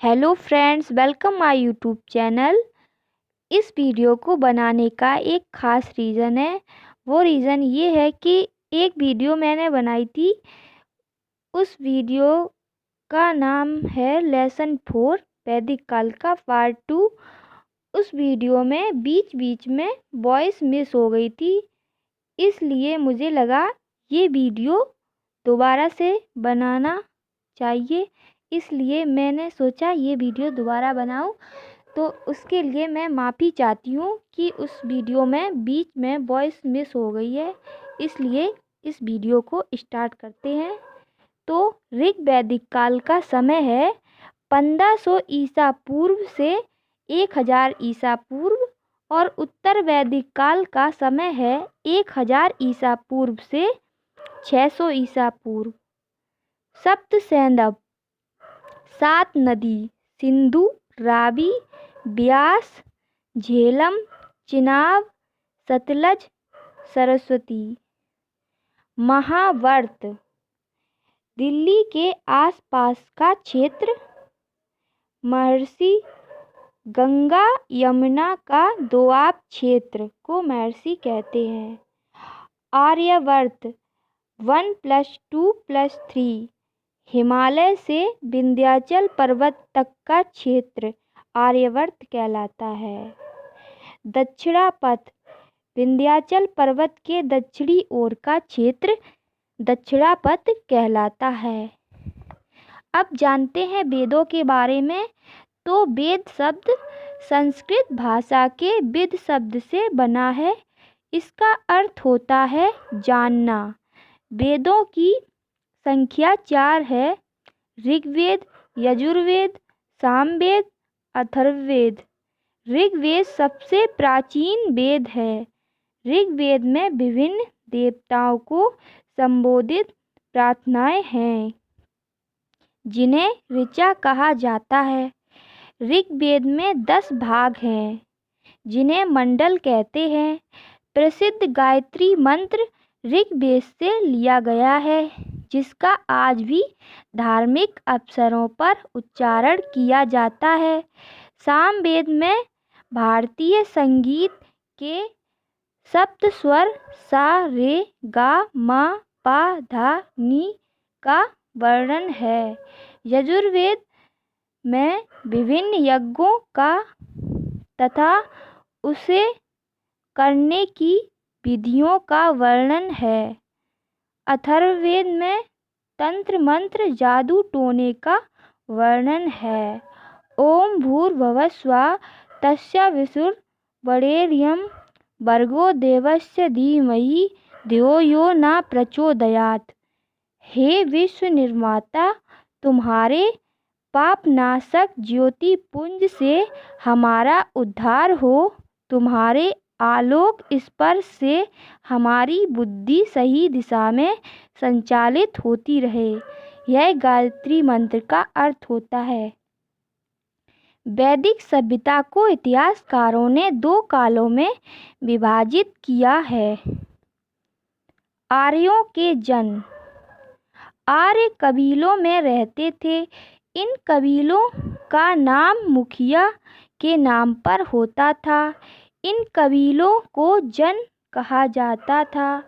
Hello friends, welcome my YouTube channel. इस video को बनाने का एक ख़ास रीज़न है। वो रीज़न ये है कि एक वीडियो मैंने बनाई थी, उस वीडियो का नाम है लेसन 4 वैदिक काल का पार्ट 2। उस वीडियो में बीच बीच में वॉइस मिस हो गई थी, इसलिए मुझे लगा ये वीडियो दोबारा से बनाना चाहिए। इसलिए मैंने सोचा ये वीडियो दोबारा बनाऊं। तो उसके लिए मैं माफ़ी चाहती हूँ कि उस वीडियो में बीच में वॉइस मिस हो गई है। इसलिए इस वीडियो को स्टार्ट करते हैं। तो ऋग वैदिक काल का समय है 1500 ईसा पूर्व से 1000 ईसा पूर्व, और उत्तर वैदिक काल का समय है 1000 ईसा पूर्व से 600 ईसा पूर्व। सप्त सैंधव 7 नदी सिंधु, रावी, ब्यास, झेलम, चिनाब, सतलज, सरस्वती। महावर्त दिल्ली के आसपास का क्षेत्र। महर्षि गंगा यमुना का दोआब क्षेत्र को महर्षि कहते हैं। आर्यवर्त 1+2+3 हिमालय से विंध्याचल पर्वत तक का क्षेत्र आर्यवर्त कहलाता है। दक्षिणापथ विंध्याचल पर्वत के दक्षिणी ओर का क्षेत्र दक्षिणापथ कहलाता है। अब जानते हैं वेदों के बारे में। तो वेद शब्द संस्कृत भाषा के विद शब्द से बना है। इसका अर्थ होता है जानना। वेदों की संख्या 4 है: ऋग्वेद, यजुर्वेद, सामवेद, अथर्ववेद। ऋग्वेद सबसे प्राचीन वेद है। ऋग्वेद में विभिन्न देवताओं को संबोधित प्रार्थनाएं हैं, जिन्हें ऋचा कहा जाता है। ऋग्वेद में 10 भाग हैं, जिन्हें मंडल कहते हैं। प्रसिद्ध गायत्री मंत्र ऋग्वेद से लिया गया है, जिसका आज भी धार्मिक अवसरों पर उच्चारण किया जाता है। सामवेद में भारतीय संगीत के सप्त स्वर सा, रे, गा, मा, पा, धा, नी का वर्णन है। यजुर्वेद में विभिन्न यज्ञों का तथा उसे करने की विधियों का वर्णन है। अथर्ववेद में तंत्र मंत्र जादू टोने का वर्णन है। ओम भूर्भुवः स्वः तत्सवितुर्वरेण्यं भर्गो देवस्य धीमहि धियो यो न प्रचोदयात्। हे विश्व निर्माता, तुम्हारे पापनाशक ज्योति पुंज से हमारा उद्धार हो। तुम्हारे आलोक स्पर्श से हमारी बुद्धि सही दिशा में संचालित होती रहे। यह गायत्री मंत्र का अर्थ होता है। वैदिक सभ्यता को इतिहासकारों ने 2 कालों में विभाजित किया है। आर्यों के जन्म। आर्य कबीलों में रहते थे। इन कबीलों का नाम मुखिया के नाम पर होता था। इन कबीलों को जन कहा जाता था।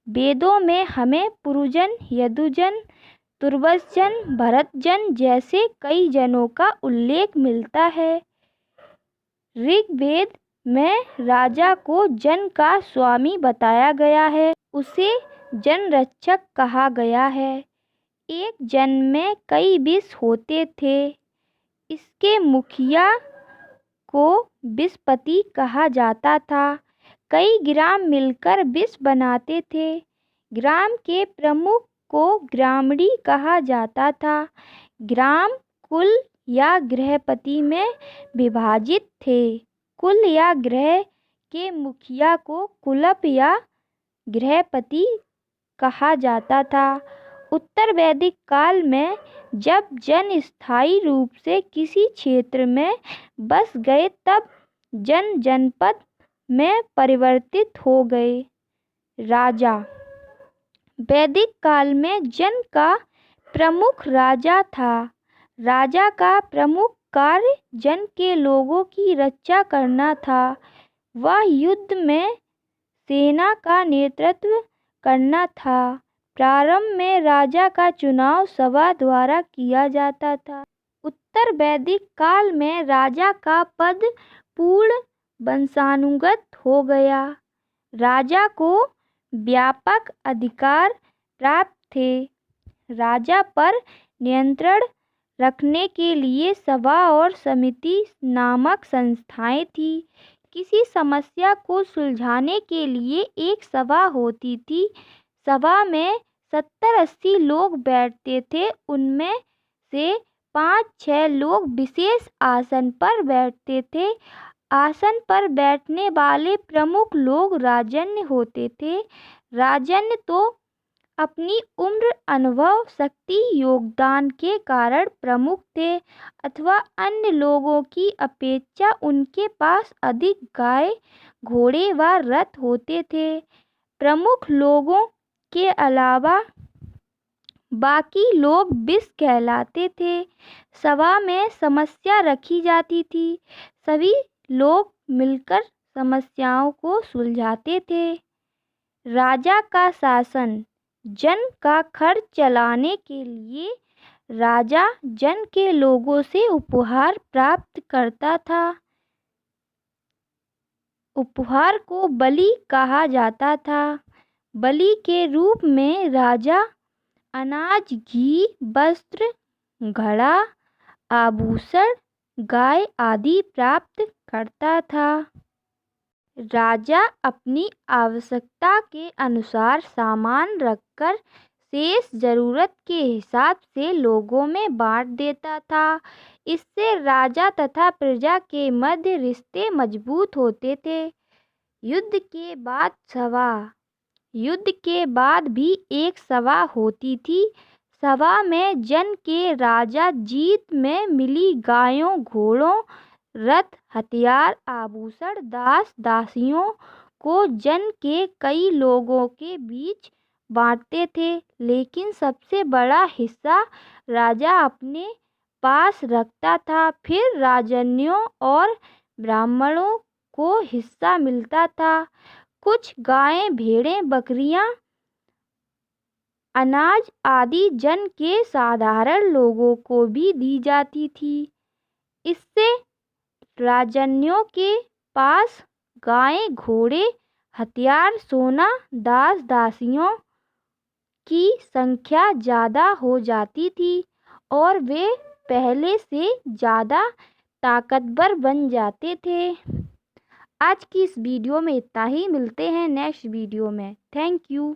वेदों में हमें पुरुजन, यदुजन, तुर्वसजन, भरतजन जैसे कई जनों का उल्लेख मिलता है। ऋग्वेद में राजा को जन का स्वामी बताया गया है। उसे जनरक्षक कहा गया है। एक जन में कई विष होते थे। इसके मुखिया को विषपति कहा जाता था। कई ग्राम मिलकर विष बनाते थे। ग्राम के प्रमुख को ग्रामणी कहा जाता था। ग्राम कुल या गृहपति में विभाजित थे। कुल या गृह के मुखिया को कुलप या गृहपति कहा जाता था। उत्तर वैदिक काल में जब जन स्थायी रूप से किसी क्षेत्र में बस गए, तब जन जनपद में परिवर्तित हो गए। राजा। वैदिक काल में जन का प्रमुख राजा था। राजा का प्रमुख कार्य जन के लोगों की रक्षा करना था। वह युद्ध में सेना का नेतृत्व करना था। प्रारंभ में राजा का चुनाव सभा द्वारा किया जाता था। उत्तर वैदिक काल में राजा का पद पूर्ण वंशानुगत हो गया। राजा को व्यापक अधिकार प्राप्त थे। राजा पर नियंत्रण रखने के लिए सभा और समिति नामक संस्थाएं थी। किसी समस्या को सुलझाने के लिए एक सभा होती थी। सभा में 70-80 लोग बैठते थे। उनमें से 5-6 लोग विशेष आसन पर बैठते थे। आसन पर बैठने वाले प्रमुख लोग राजन्य होते थे। राजन्य तो अपनी उम्र, अनुभव, शक्ति, योगदान के कारण प्रमुख थे अथवा अन्य लोगों की अपेक्षा उनके पास अधिक गाय, घोड़े व रथ होते थे। प्रमुख लोगों के अलावा बाकी लोग विष कहलाते थे। सभा में समस्या रखी जाती थी। सभी लोग मिलकर समस्याओं को सुलझाते थे। राजा का शासन। जन का खर्च चलाने के लिए राजा जन के लोगों से उपहार प्राप्त करता था। उपहार को बलि कहा जाता था। बलि के रूप में राजा अनाज, घी, वस्त्र, घड़ा, आभूषण, गाय आदि प्राप्त करता था। राजा अपनी आवश्यकता के अनुसार सामान रखकर शेष जरूरत के हिसाब से लोगों में बांट देता था। इससे राजा तथा प्रजा के मध्य रिश्ते मजबूत होते थे। युद्ध के बाद सभा। युद्ध के बाद भी एक सभा होती थी। सभा में जन के राजा जीत में मिली गायों, घोड़ों, रथ, हथियार, आभूषण, दास दासियों को जन के कई लोगों के बीच बांटते थे। लेकिन सबसे बड़ा हिस्सा राजा अपने पास रखता था। फिर राजन्यों और ब्राह्मणों को हिस्सा मिलता था। कुछ गायें, भेड़ें, बकरियां, अनाज आदि जन के साधारण लोगों को भी दी जाती थी। इससे राजन्यों के पास गायें, घोड़े, हथियार, सोना, दास दासियों की संख्या ज़्यादा हो जाती थी और वे पहले से ज़्यादा ताकतवर बन जाते थे। आज की इस वीडियो में इतना ही। मिलते हैं नेक्स्ट वीडियो में। Thank you.